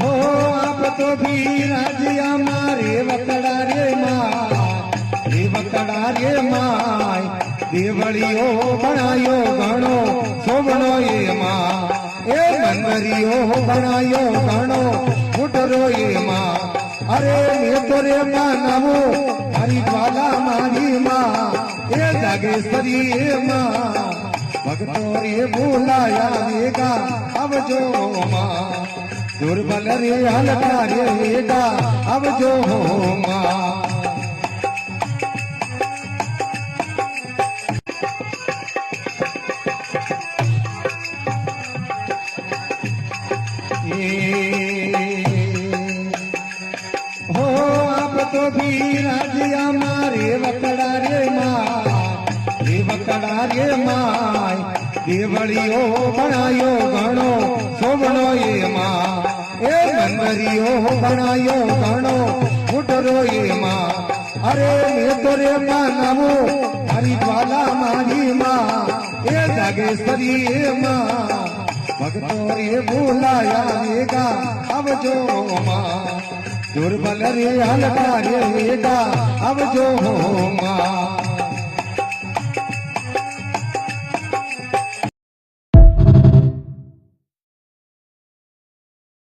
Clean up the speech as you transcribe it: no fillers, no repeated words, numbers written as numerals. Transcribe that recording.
हो आप तो भी राजिया मारे वकड़ा रे माय देवड़ियो बनायो घणो सोबनो ये माँ ए मनवरियो बनायो घणो फुटरो ये माँ अरे मैं तोरे माँ नमो हरी ज्वाला मारी माँ ए जागेश्वरी माँ भक्तों रे बुलाया वेगा अब जो माँ दुर्बल रे हल्का रे वेगा अब जो माँ हो आप तो भी राजिया मारे वकड़ा रे माय देवड़ियो बनायो घणो सोबनो ये माँ ए मनवरियो बनायो घणो फुटरो ये माँ अरे मैं तोरे माँ नमो हरी ज्वाला मारी माँ ए जागेश्वरी माँ भक्तों रे बुलाया वेगा अब जो माँ दुर्बल रे हल्का रे वेगा अब जो माँ